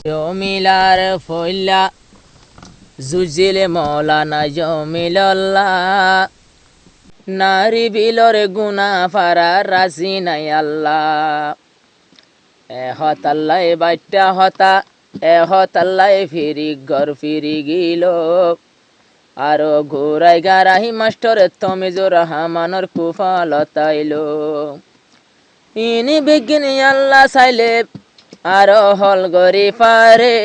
জমিলার ফইলা জুজিলে মৌলানা জমিল্লাহ নারী বিলর গুনা ফারা রাজি নাই আল্লাহ হতাল্লাই বাইটা হতা হতাল্লাই ফিরি ঘর ফিরি গিল আরো ঘুরাই গারাহি মাস্টার তমিজুর রহমানের কুফালতাইল ইনি বিজ্ঞানী আল্লাহ চাইলে আরো হল গরি পারে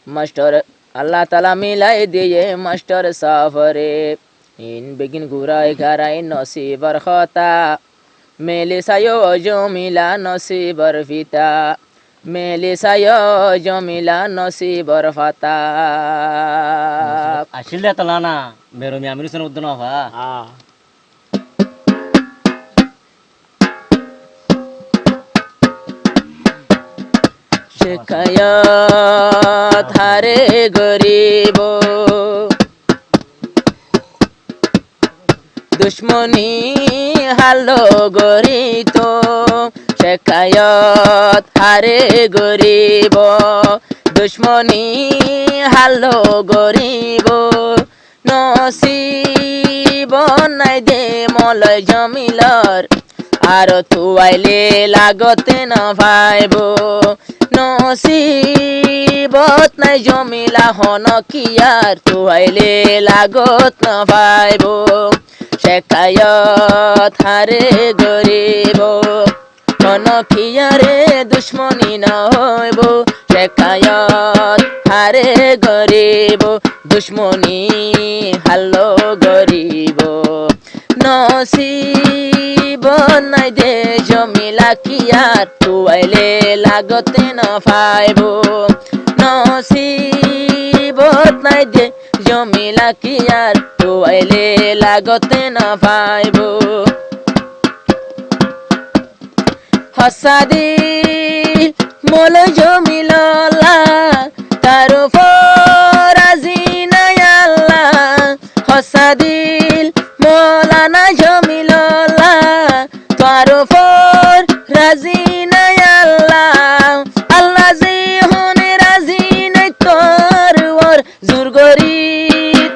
মাস্টার আল্লাহ তালা মিলাই দিয়ে মাস্টার সাফরে ইন বিজ্ঞান ঘুরাই গারাই নসিবর খতা মেলে সায়ো জমিলা নসিবর ফিতা মেলে সায়ো জমিলা নসিবর ফাতা আসলে তালানা মেরমি আমির হোসেন উদ্দিন হওয়া শিকায়ত হারে গরিব দুশ্মনী হালো গরিত শিকায়ত হারে গরিব দুশ্মনী হালো গরিব নসিব নাই দে মলয় জমিলর আর তুয়াইলে লাগতে না ভাইব নসিবত নাই জমিলা হন কি আর তুয়াইলে লাগত না ভাইব শেখায়ত হারে গরিব হন কি আরে দুশ্মনী না হইব শেখায়ত হারে গরিব দুশ্মনী হাল্লো গরিব নসিব নাই দে জমিলা কি আর তুয়াইলে লাগতে না পাইব নসিবত নাই দে জমিলা কি আর তুয়াইলে লাগতে না পাইব হসাদি মল জমিলা তার ফরাজি নাই আল্লাহ হসাদিল মৌলানা জমিল্লাহ তার ফর রাজি নাই আল্লাহ আল্লাহ জি হনে রাজি নাই তোর ওর জোর গরি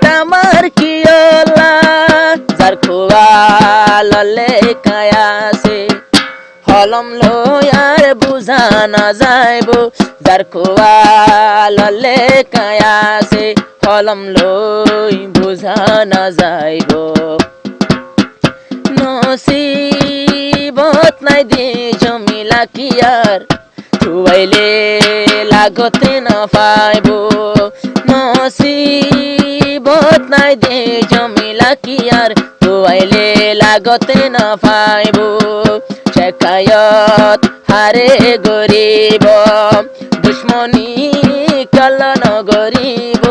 তামার কি আল্লাহ যার খোয়া ললে কায়াসে হলম লয়ার বুঝা না যাইব যার খোয়া ললে কায়াসে হলম লই বুঝা না যাইব নসিবত নাই দে জমিলা কি আর তুয়াইলে লাগতে না পাইব নসিবত নাই দে জমিলা কি আর তুয়াইলে লাগতে না পাইব শেখায়ত হারে গরিব দুশ্মনী কলন গরিব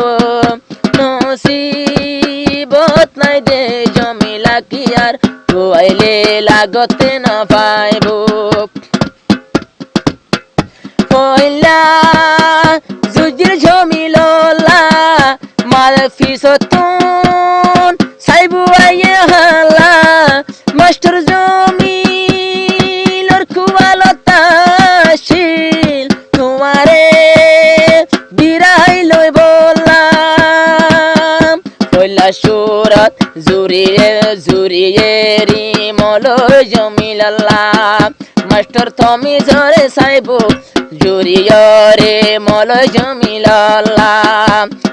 নসিবত নাই দে জমিলা কি আর তুয়াইলে লাগতে না পাইব পয়লা জুজির জমিল্লাহ মাল ফিসতুন সাইবু আইয়ে হালা মাস্টার জমিলর কুয়ালতাশীল তোমারে বিরাই লই বললাম পয়লা সুরত জুরিয়ে জুরিয়ে রি মলয় জমিল্লাহ মাস্টার তুমি জরে সাইবু জুরিয় রে মলয় জমিল্লাহ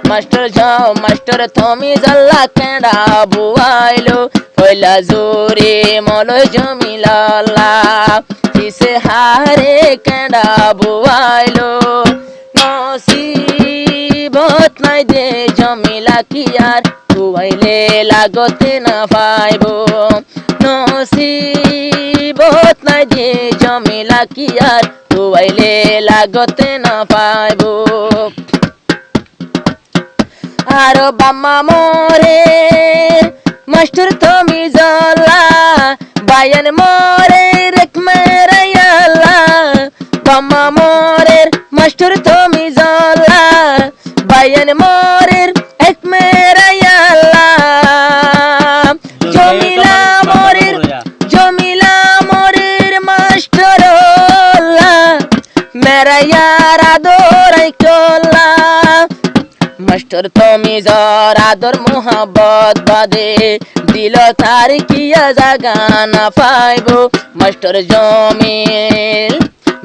মাস্টার তুমি জাল্লা কেডা বুয়াইলো পয়লা জুরি মলয় জমিল্লাহ কিসে হারে কেডা বুয়াইলো নসিবত নাই দে জমিলা কি আর তুয়াইলে লাগতে না পাইব নসিবত নাই দে জমিলা কি আর তুয়াইলে লাগতে না পাইব আর বাম্মা মোরে মাস্টার তুমি জলা বায়ান মোরে রেক মেরাইয়ালা বাম্মা মোরে মাস্টার তুমি জলা বায়ান মোরে এক মেরাইয়ালা জমিলা মোরে মাস্টার তুমি জর আদর মোহাব্বত বাদে দিল তার কিয়া জাগা না পাইব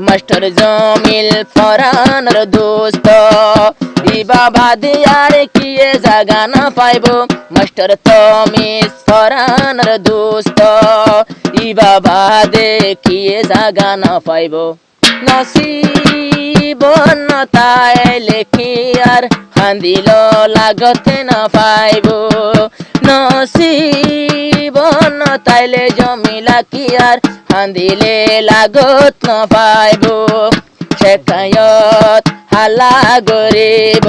মাস্টার জমিল ফরানোর দোস্ত ইবা বাদে আর কিয়ে জাগা না পাইব মাস্টার তুমি ফরানোর দোস্ত ইবা বাদে কিয়ে জাগা না পাইব নসিব তাইলে কি আর হান্দিল লাগতে না পাইব নসিব তাইলে জমিলা কি আর হান্দিলে লাগত না পাইব শেখায়ত হালা গরিব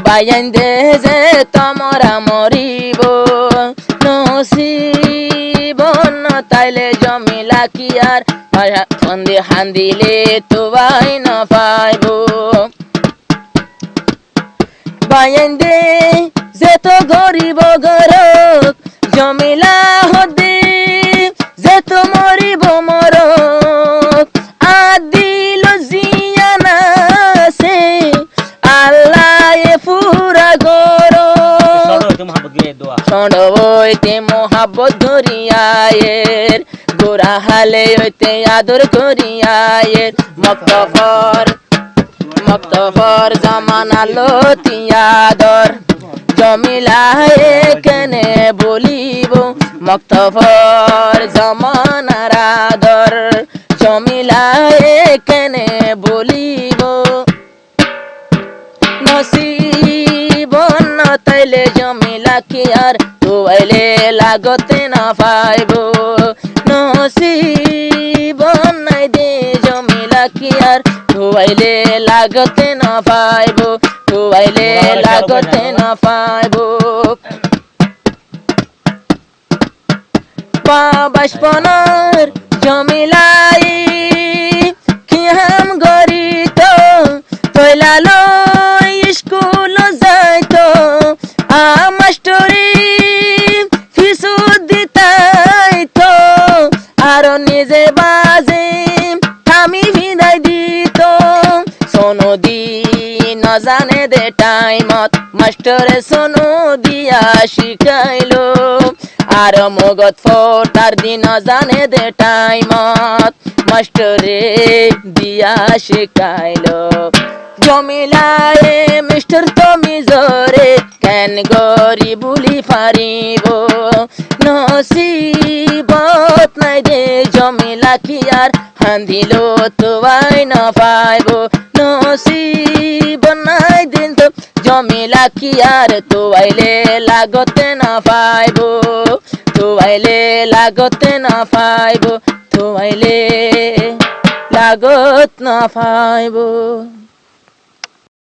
বাইন দে যে তোমরা মরিব নসিব তাইলে জমিলা কি আর হান্দিলে তোবাই না পাইব বাইন দে যে তো গরিব গরক জমিলা হদি যে তো মরিব মরক আদিল জিয়ানা সে আল্লাহ পুরা গরক সন্ডবইতে মোহাব্বত ধরিয়ায়ের গোরা হালে হইতে আদর করিয়ায়ের মক্তফর জামানা লতিয়াদর জমিলায় কেনে বলিব মক্তফর জামানার আদর জমিলায় কেনে বলিব নসিব তাইলে জমিলা কি আর তোয়াইলে লাগতে না পাইব নসিব নাই দে জমিলা কি আর তোয়াইলে লাগতে না পাইব তোয়াইলে লাগতে না পাইব বাসপনার জমিলাই কি হাম গরিত তৈলালো স্কুল যাইতো মাস্টরি ফিসু দিতাইতো আর নিজে বাজে আমি বিদায় দিত সোনদি ন জানে দে টাইমত মাস্টরে সোনো দিয়া শিখাইলো আর মগত ফোটার দিন জানে দে টাইমত মাস্টরে দিয়া শিখাইলো জমিলায় মিস্টার তুমি জরে কেন গরি বুলি পারিব নসিবত নাই দে জমিলা কি আর হান্দিল তোয়াই না পাইব নসিব নাই দিন তো জমিলা কি আর তোয়াইলে লাগতে না পাইব তোয়াইলে লাগতে না পাইব তোয়াইলে লাগত না পাইব